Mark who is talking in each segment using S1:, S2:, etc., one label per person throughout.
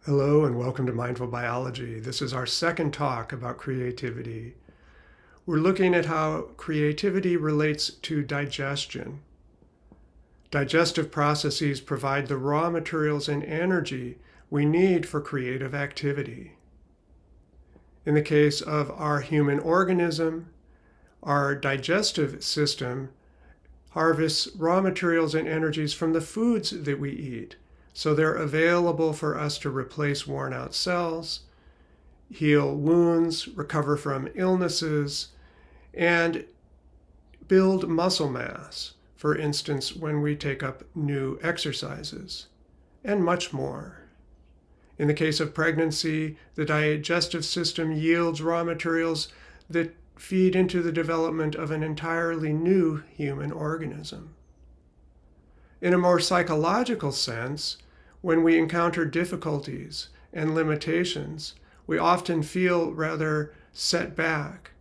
S1: Hello and welcome to Mindful Biology. This is our second talk about creativity. We're looking at how creativity relates to digestion. Digestive processes provide the raw materials and energy we need for creative activity. In the case of our human organism, our digestive system harvests raw materials and energies from the foods that we eat. So they're available for us to replace worn out cells, heal wounds, recover from illnesses, and build muscle mass, for instance, when we take up new exercises, and much more. In the case of pregnancy, the digestive system yields raw materials that feed into the development of an entirely new human organism. In a more psychological sense, when we encounter difficulties and limitations, we often feel rather set back.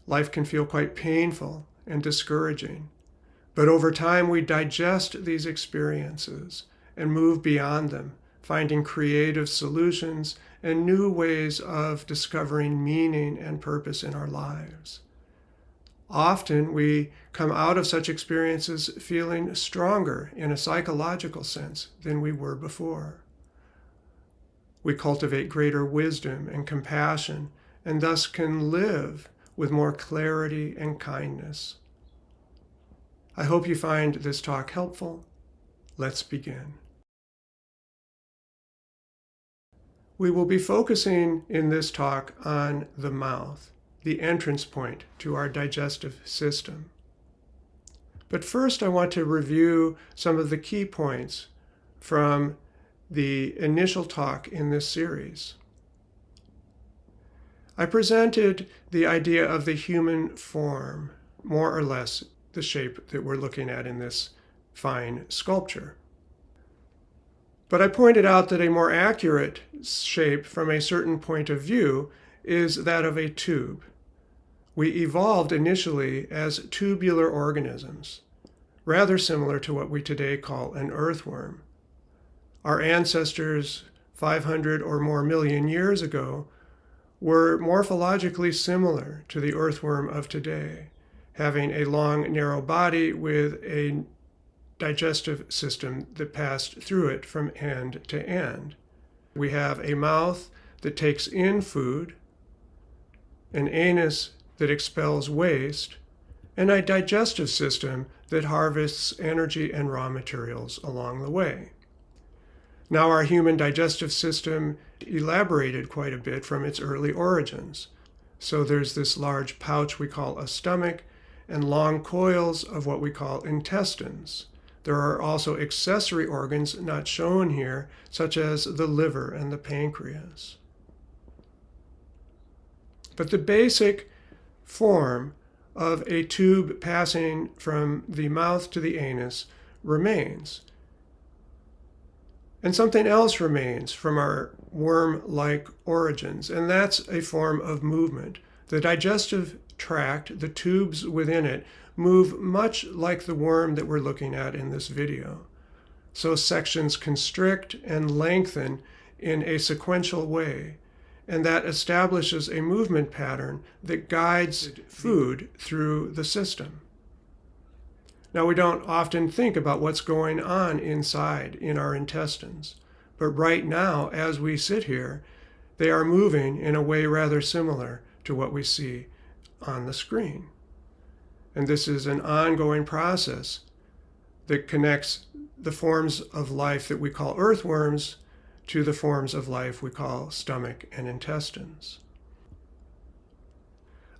S1: Life can feel quite painful and discouraging. But over time, we digest these experiences and move beyond them, finding creative solutions and new ways of discovering meaning and purpose in our lives. Often we come out of such experiences feeling stronger in a psychological sense than we were before. We cultivate greater wisdom and compassion and thus can live with more clarity and kindness. I hope you find this talk helpful. Let's begin. We will be focusing in this talk on the mouth, the entrance point to our digestive system. But first, I want to review some of the key points from the initial talk in this series. I presented the idea of the human form, more or less the shape that we're looking at in this fine sculpture. But I pointed out that a more accurate shape from a certain point of view is that of a tube. We evolved initially as tubular organisms, rather similar to what we today call an earthworm. Our ancestors 500 or more million years ago were morphologically similar to the earthworm of today, having a long, narrow body with a digestive system that passed through it from end to end. We have a mouth that takes in food, an anus that expels waste, and a digestive system that harvests energy and raw materials along the way. Now, our human digestive system elaborated quite a bit from its early origins. So there's this large pouch we call a stomach and long coils of what we call intestines. There are also accessory organs not shown here, such as the liver and the pancreas. But the basic form of a tube passing from the mouth to the anus remains. And something else remains from our worm-like origins, and that's a form of movement. The digestive tract, the tubes within it, move much like the worm that we're looking at in this video. So sections constrict and lengthen in a sequential way, and that establishes a movement pattern that guides food through the system. Now, we don't often think about what's going on inside in our intestines, but right now, as we sit here, they are moving in a way rather similar to what we see on the screen. And this is an ongoing process that connects the forms of life that we call earthworms to the forms of life we call stomach and intestines.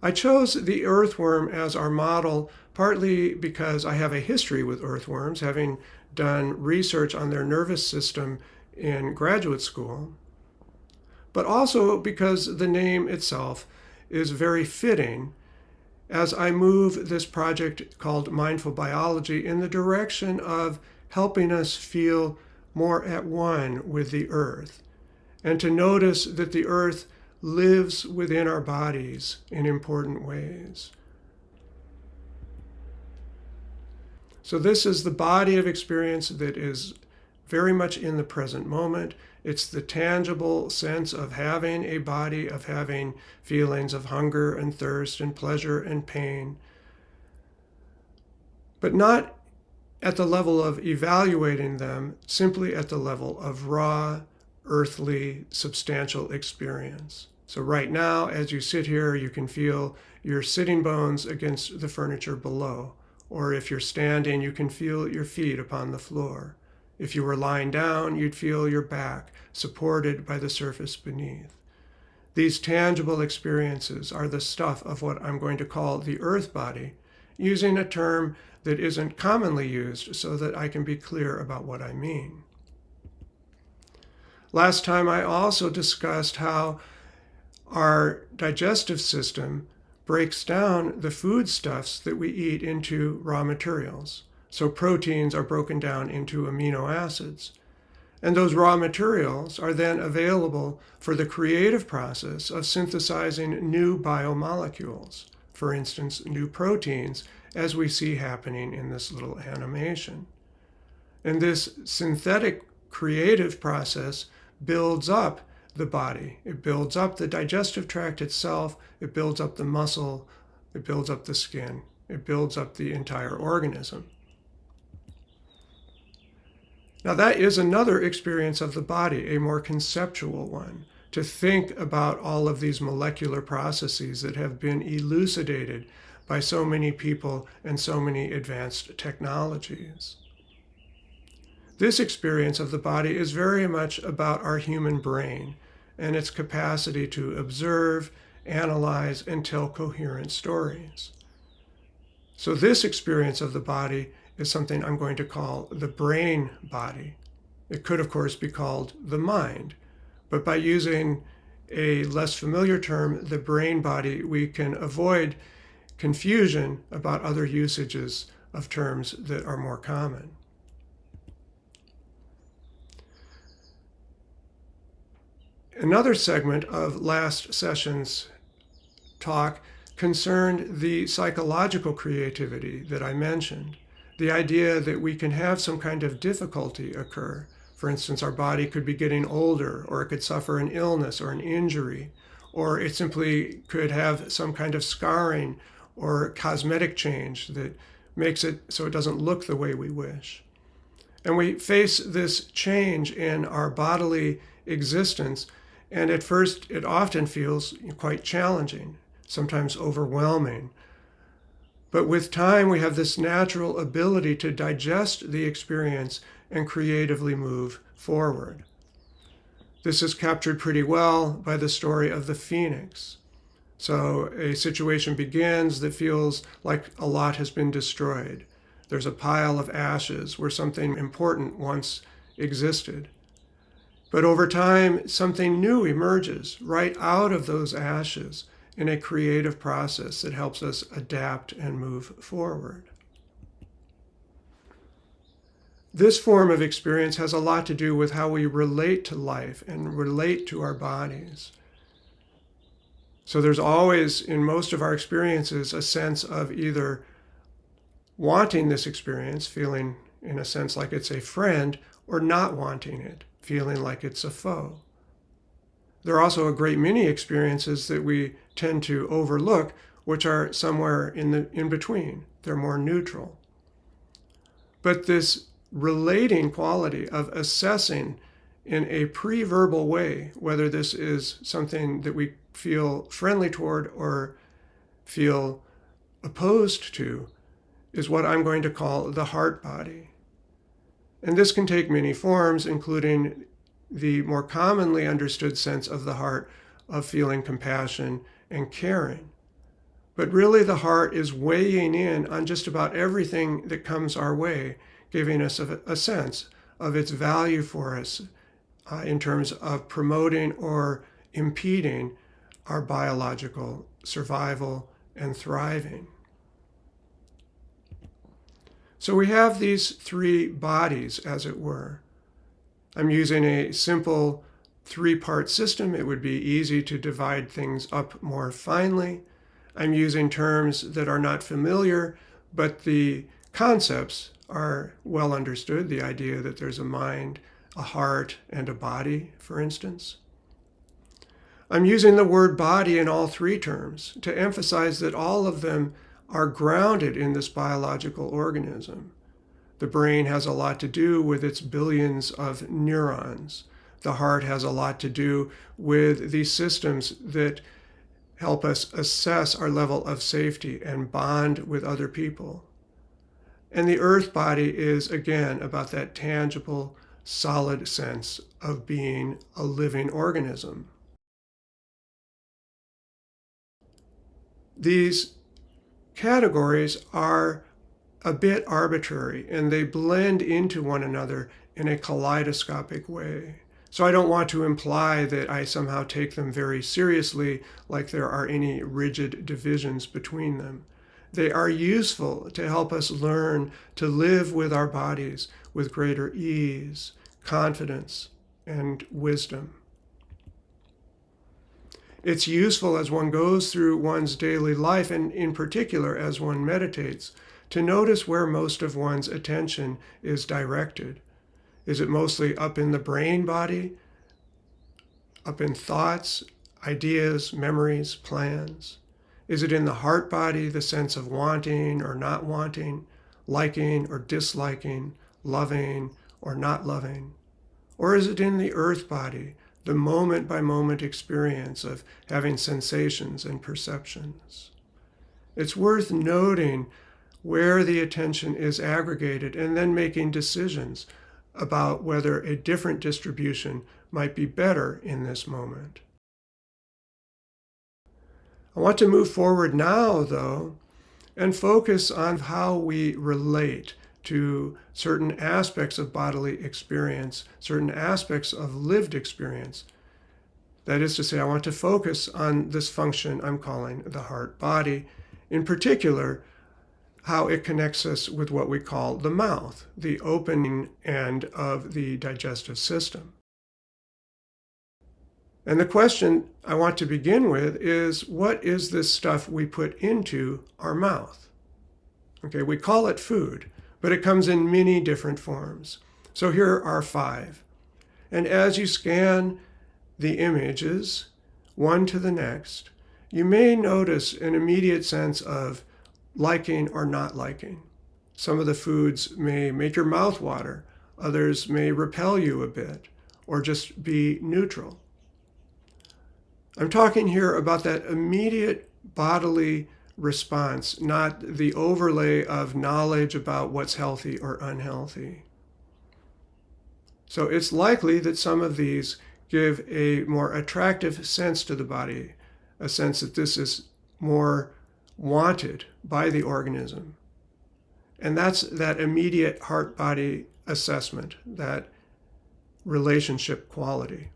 S1: I chose the earthworm as our model partly because I have a history with earthworms, having done research on their nervous system in graduate school, but also because the name itself is very fitting as I move this project called Mindful Biology in the direction of helping us feel more at one with the earth, and to notice that the earth lives within our bodies in important ways. So this is the body of experience that is very much in the present moment. It's the tangible sense of having a body, of having feelings of hunger and thirst and pleasure and pain, but not at the level of evaluating them, simply at the level of raw, earthly, substantial experience. So right now, as you sit here, you can feel your sitting bones against the furniture below. Or if you're standing, you can feel your feet upon the floor. If you were lying down, you'd feel your back supported by the surface beneath. These tangible experiences are the stuff of what I'm going to call the earth body, using a term that isn't commonly used so that I can be clear about what I mean. Last time I also discussed how our digestive system breaks down the foodstuffs that we eat into raw materials. So proteins are broken down into amino acids. And those raw materials are then available for the creative process of synthesizing new biomolecules. For instance, new proteins, as we see happening in this little animation. And this synthetic creative process builds up the body. It builds up the digestive tract itself. It builds up the muscle. It builds up the skin. It builds up the entire organism. Now that is another experience of the body, a more conceptual one, to think about all of these molecular processes that have been elucidated by so many people and so many advanced technologies. This experience of the body is very much about our human brain and its capacity to observe, analyze, and tell coherent stories. So this experience of the body is something I'm going to call the brain body. It could, of course, be called the mind, but by using a less familiar term, the brain body, we can avoid confusion about other usages of terms that are more common. Another segment of last session's talk concerned the psychological creativity that I mentioned. The idea that we can have some kind of difficulty occur. For instance, our body could be getting older, or it could suffer an illness or an injury, or it simply could have some kind of scarring or cosmetic change that makes it so it doesn't look the way we wish. And we face this change in our bodily existence, and at first it often feels quite challenging, sometimes overwhelming. But with time, we have this natural ability to digest the experience and creatively move forward. This is captured pretty well by the story of the phoenix. So a situation begins that feels like a lot has been destroyed. There's a pile of ashes where something important once existed. But over time, something new emerges right out of those ashes in a creative process that helps us adapt and move forward. This form of experience has a lot to do with how we relate to life and relate to our bodies. So there's always, in most of our experiences, a sense of either wanting this experience, feeling in a sense like it's a friend, or not wanting it, feeling like it's a foe. There are also a great many experiences that we tend to overlook, which are somewhere in between. They're more neutral. But this relating quality of assessing in a pre-verbal way whether this is something that we feel friendly toward or feel opposed to is what I'm going to call the heart body. And this can take many forms, including the more commonly understood sense of the heart of feeling compassion and caring. But really the heart is weighing in on just about everything that comes our way, giving us a sense of its value for us in terms of promoting or impeding our biological survival and thriving. So we have these three bodies, as it were. I'm using a simple three-part system. It would be easy to divide things up more finely. I'm using terms that are not familiar, but the concepts are well understood, the idea that there's a mind, a heart, and a body, for instance. I'm using the word body in all three terms to emphasize that all of them are grounded in this biological organism. The brain has a lot to do with its billions of neurons. The heart has a lot to do with these systems that help us assess our level of safety and bond with other people. And the earth body is, again, about that tangible, solid sense of being a living organism. These categories are a bit arbitrary, and they blend into one another in a kaleidoscopic way. So I don't want to imply that I somehow take them very seriously, like there are any rigid divisions between them. They are useful to help us learn to live with our bodies with greater ease, confidence, and wisdom. It's useful as one goes through one's daily life, and in particular as one meditates, to notice where most of one's attention is directed. Is it mostly up in the brain body, up in thoughts, ideas, memories, plans? Is it in the heart body, the sense of wanting or not wanting, liking or disliking, loving or not loving? Or is it in the earth body, the moment-by-moment experience of having sensations and perceptions? It's worth noting where the attention is aggregated and then making decisions about whether a different distribution might be better in this moment. I want to move forward now, though, and focus on how we relate to certain aspects of bodily experience, certain aspects of lived experience. That is to say, I want to focus on this function I'm calling the heart-body, in particular, how it connects us with what we call the mouth, the opening end of the digestive system. And the question I want to begin with is, what is this stuff we put into our mouth? Okay, we call it food, but it comes in many different forms. So here are 5. And as you scan the images, one to the next, you may notice an immediate sense of liking or not liking. Some of the foods may make your mouth water. Others may repel you a bit or just be neutral. I'm talking here about that immediate bodily response, not the overlay of knowledge about what's healthy or unhealthy. So it's likely that some of these give a more attractive sense to the body, a sense that this is more wanted by the organism. And that's that immediate heart-body assessment, that relationship quality.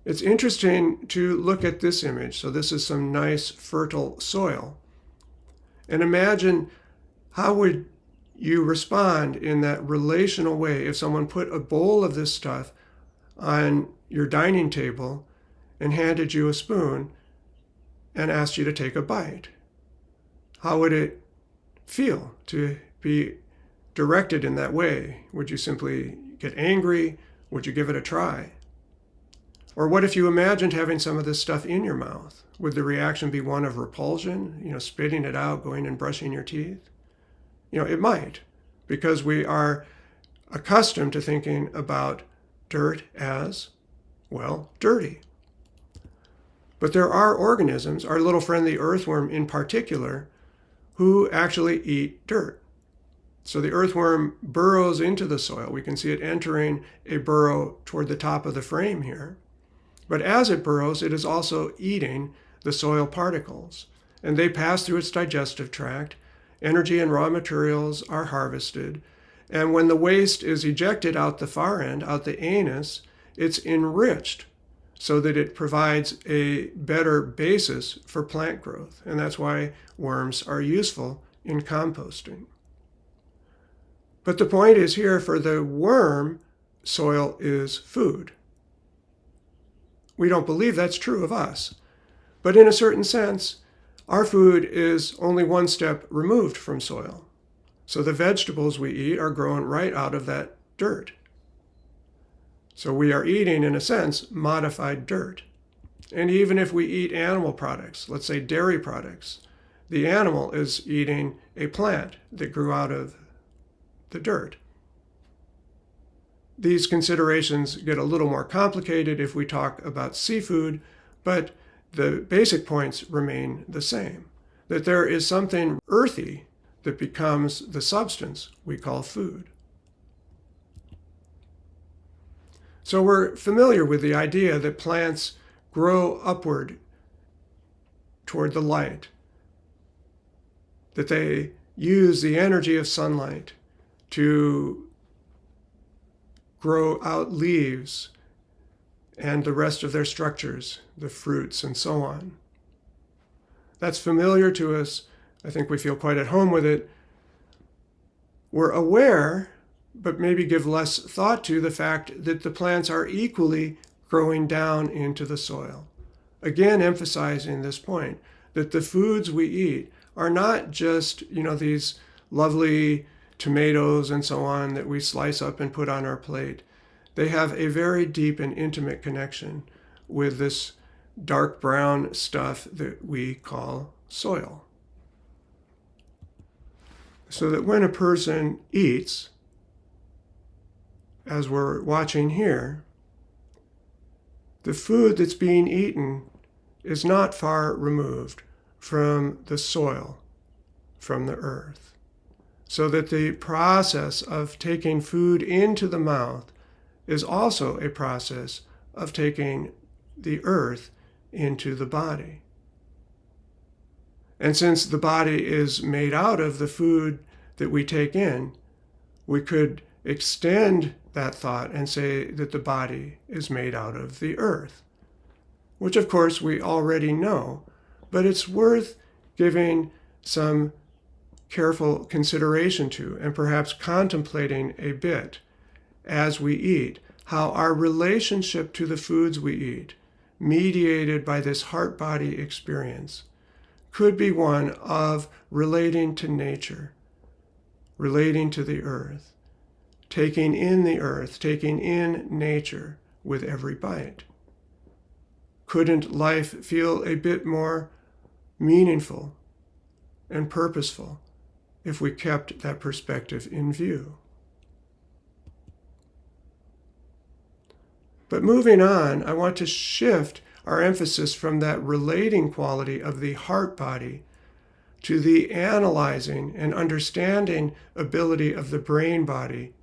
S1: It's interesting to look at this image. So this is some nice fertile soil. And imagine how would you respond in that relational way if someone put a bowl of this stuff on your dining table and handed you a spoon and asked you to take a bite? How would it feel to be directed in that way? Would you simply get angry? Would you give it a try? Or what if you imagined having some of this stuff in your mouth? Would the reaction be one of repulsion, spitting it out, going and brushing your teeth? It might, because we are accustomed to thinking about dirt as, well, dirty. But there are organisms, our little friend the earthworm in particular, who actually eat dirt. So the earthworm burrows into the soil. We can see it entering a burrow toward the top of the frame here. But as it burrows, it is also eating the soil particles, and they pass through its digestive tract. Energy and raw materials are harvested, and when the waste is ejected out the far end, out the anus, it's enriched so that it provides a better basis for plant growth. And that's why worms are useful in composting. But the point is here, for the worm, soil is food. We don't believe that's true of us. But in a certain sense, our food is only one step removed from soil. So the vegetables we eat are grown right out of that dirt. So we are eating, in a sense, modified dirt. And even if we eat animal products, let's say dairy products, the animal is eating a plant that grew out of the dirt. These considerations get a little more complicated if we talk about seafood, but the basic points remain the same, that there is something earthy that becomes the substance we call food. So we're familiar with the idea that plants grow upward toward the light, that they use the energy of sunlight to grow out leaves and the rest of their structures, the fruits and so on. That's familiar to us. I think we feel quite at home with it. We're aware, but maybe give less thought to the fact that the plants are equally growing down into the soil. Again, emphasizing this point, that the foods we eat are not just, these lovely tomatoes and so on that we slice up and put on our plate. They have a very deep and intimate connection with this dark brown stuff that we call soil. So that when a person eats, as we're watching here, the food that's being eaten is not far removed from the soil, from the earth. So that the process of taking food into the mouth is also a process of taking the earth into the body. And since the body is made out of the food that we take in, we could extend that thought and say that the body is made out of the earth, which of course we already know, but it's worth giving some careful consideration to and perhaps contemplating a bit as we eat, how our relationship to the foods we eat, mediated by this heart-body experience, could be one of relating to nature, relating to the earth, taking in the earth, taking in nature with every bite. Couldn't life feel a bit more meaningful and purposeful if we kept that perspective in view? But moving on, I want to shift our emphasis from that relating quality of the heart body to the analyzing and understanding ability of the brain body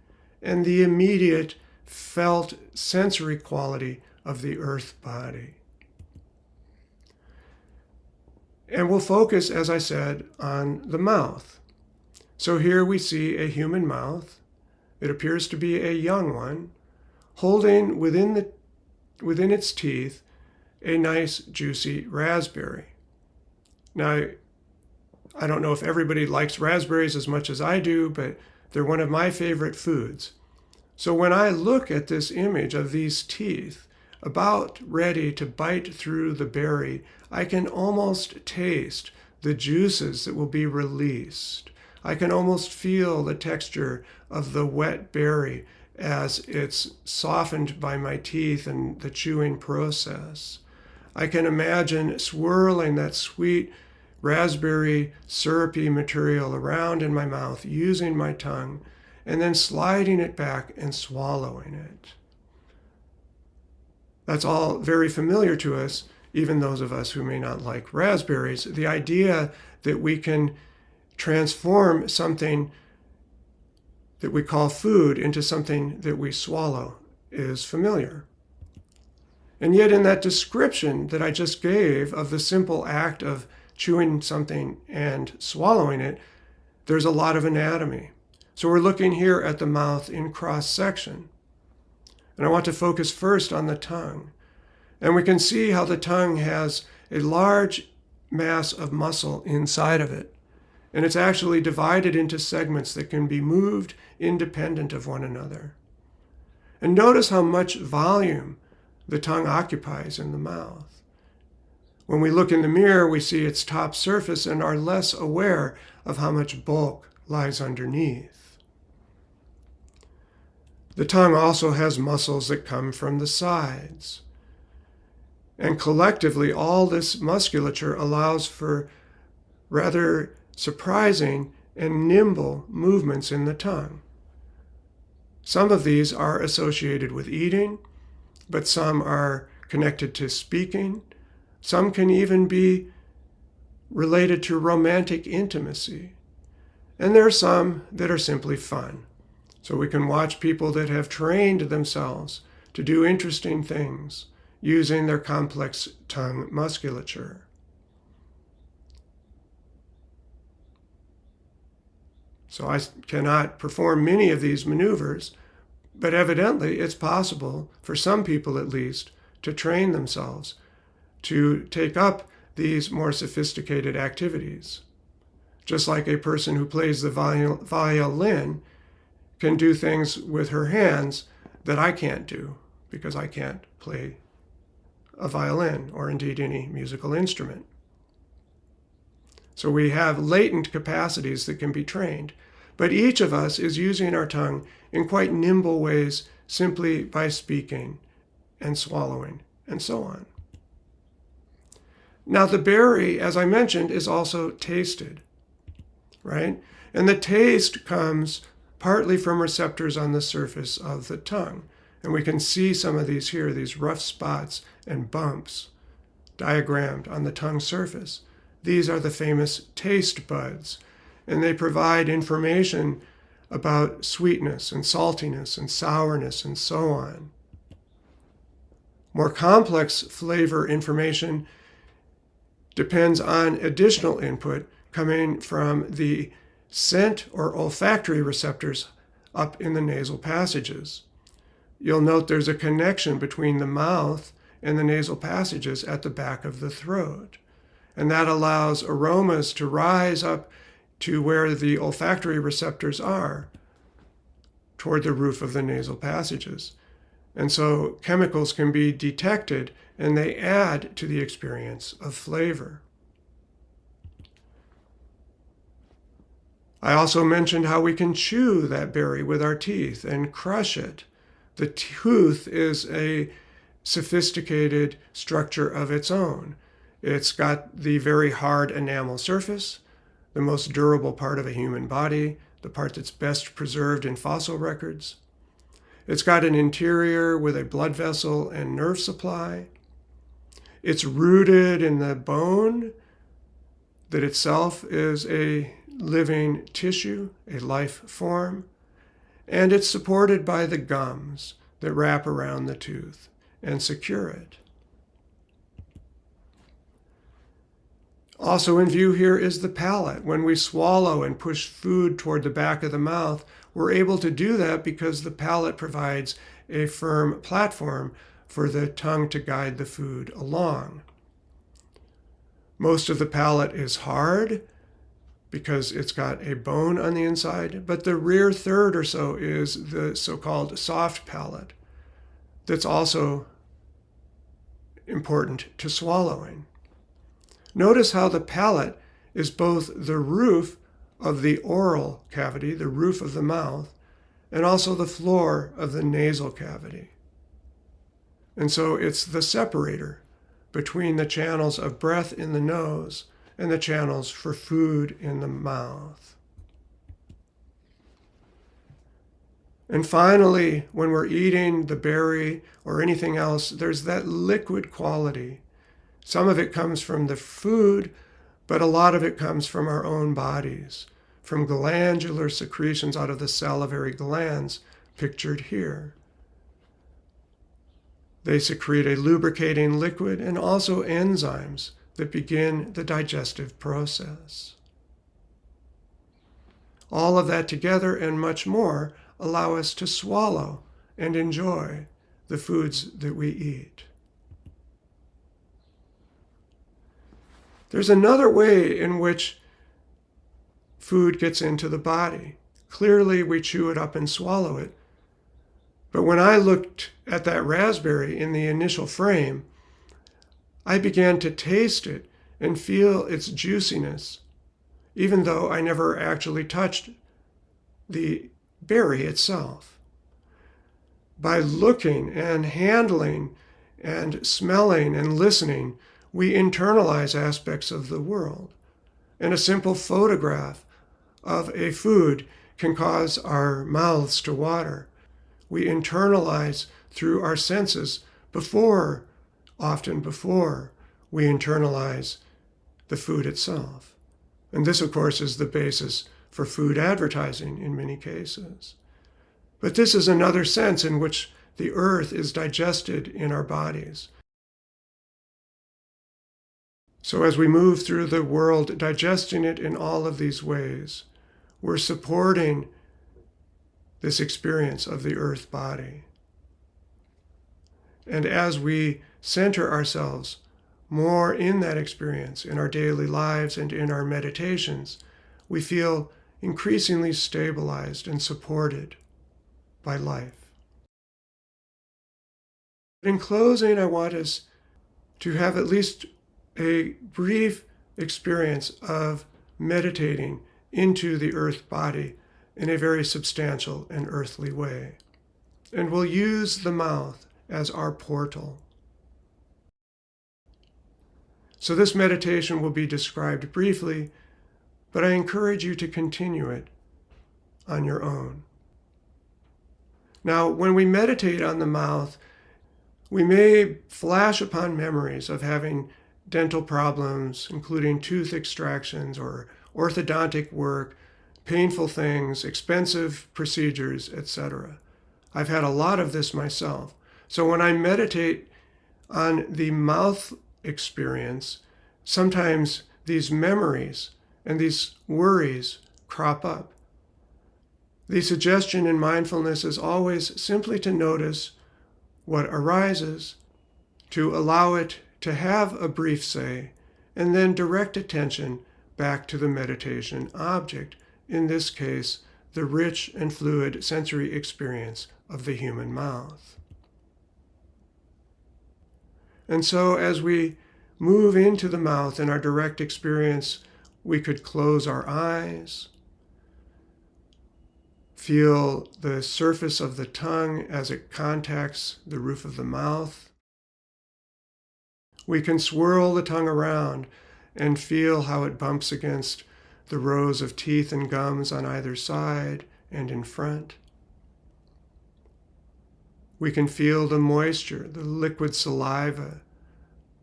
S1: and the immediate felt sensory quality of the earth body. And we'll focus, as I said, on the mouth. So here we see a human mouth. It appears to be a young one, holding within its teeth a nice juicy raspberry. Now, I don't know if everybody likes raspberries as much as I do, but they're one of my favorite foods. So when I look at this image of these teeth, about ready to bite through the berry, I can almost taste the juices that will be released. I can almost feel the texture of the wet berry as it's softened by my teeth and the chewing process. I can imagine swirling that sweet raspberry syrupy material around in my mouth using my tongue and then sliding it back and swallowing it. That's all very familiar to us, even those of us who may not like raspberries. The idea that we can transform something that we call food into something that we swallow is familiar. And yet in that description that I just gave of the simple act of chewing something and swallowing it, there's a lot of anatomy. So we're looking here at the mouth in cross-section. And I want to focus first on the tongue. And we can see how the tongue has a large mass of muscle inside of it. And it's actually divided into segments that can be moved independent of one another. And notice how much volume the tongue occupies in the mouth. When we look in the mirror, we see its top surface and are less aware of how much bulk lies underneath. The tongue also has muscles that come from the sides. And collectively, all this musculature allows for rather surprising and nimble movements in the tongue. Some of these are associated with eating, but some are connected to speaking. Some can even be related to romantic intimacy. And there are some that are simply fun. So we can watch people that have trained themselves to do interesting things using their complex tongue musculature. So I cannot perform many of these maneuvers, but evidently it's possible, for some people at least, to train themselves to take up these more sophisticated activities. Just like a person who plays the violin can do things with her hands that I can't do because I can't play a violin or indeed any musical instrument. So we have latent capacities that can be trained, but each of us is using our tongue in quite nimble ways simply by speaking and swallowing and so on. Now the berry, as I mentioned, is also tasted, right? And the taste comes partly from receptors on the surface of the tongue. And we can see some of these here, these rough spots and bumps diagrammed on the tongue surface. These are the famous taste buds, and they provide information about sweetness and saltiness and sourness and so on. More complex flavor information depends on additional input coming from the scent or olfactory receptors up in the nasal passages. You'll note there's a connection between the mouth and the nasal passages at the back of the throat. And that allows aromas to rise up to where the olfactory receptors are, toward the roof of the nasal passages. And so chemicals can be detected and they add to the experience of flavor. I also mentioned how we can chew that berry with our teeth and crush it. The tooth is a sophisticated structure of its own. It's got the very hard enamel surface, the most durable part of a human body, the part that's best preserved in fossil records. It's got an interior with a blood vessel and nerve supply. It's rooted in the bone that itself is a living tissue, a life form, and it's supported by the gums that wrap around the tooth and secure it. Also in view here is the palate. When we swallow and push food toward the back of the mouth, we're able to do that because the palate provides a firm platform for the tongue to guide the food along. Most of the palate is hard because it's got a bone on the inside, but the rear third or so is the so-called soft palate that's also important to swallowing. Notice how the palate is both the roof of the oral cavity, the roof of the mouth, and also the floor of the nasal cavity. And so it's the separator between the channels of breath in the nose and the channels for food in the mouth. And finally, when we're eating the berry or anything else, there's that liquid quality. Some of it comes from the food, but a lot of it comes from our own bodies, from glandular secretions out of the salivary glands, pictured here. They secrete a lubricating liquid and also enzymes that begin the digestive process. All of that together and much more allow us to swallow and enjoy the foods that we eat. There's another way in which food gets into the body. Clearly, we chew it up and swallow it. But when I looked at that raspberry in the initial frame, I began to taste it and feel its juiciness, even though I never actually touched the berry itself. By looking and handling and smelling and listening, we internalize aspects of the world. And a simple photograph of a food can cause our mouths to water. We internalize through our senses often before we internalize the food itself. And this, of course, is the basis for food advertising in many cases. But this is another sense in which the earth is digested in our bodies. So as we move through the world, digesting it in all of these ways, we're supporting this experience of the earth body. And as we center ourselves more in that experience in our daily lives and in our meditations, we feel increasingly stabilized and supported by life. In closing, I want us to have at least a brief experience of meditating into the earth body in a very substantial and earthly way. And we'll use the mouth as our portal. So this meditation will be described briefly, but I encourage you to continue it on your own. Now, when we meditate on the mouth, we may flash upon memories of having dental problems, including tooth extractions or orthodontic work, painful things, expensive procedures, etc. I've had a lot of this myself. So when I meditate on the mouth experience, sometimes these memories and these worries crop up. The suggestion in mindfulness is always simply to notice what arises, to allow it to have a brief say, and then direct attention back to the meditation object, in this case, the rich and fluid sensory experience of the human mouth. And so as we move into the mouth in our direct experience, we could close our eyes, feel the surface of the tongue as it contacts the roof of the mouth. We can swirl the tongue around and feel how it bumps against the rows of teeth and gums on either side and in front. We can feel the moisture, the liquid saliva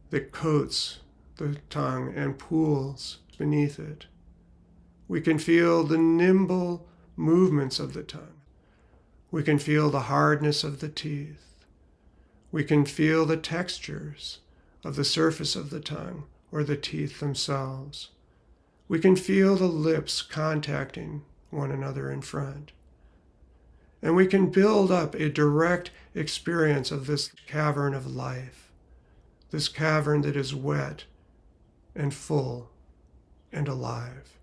S1: that coats the tongue and pools beneath it. We can feel the nimble movements of the tongue. We can feel the hardness of the teeth. We can feel the textures of the surface of the tongue or the teeth themselves. We can feel the lips contacting one another in front. And we can build up a direct experience of this cavern of life, this cavern that is wet and full and alive.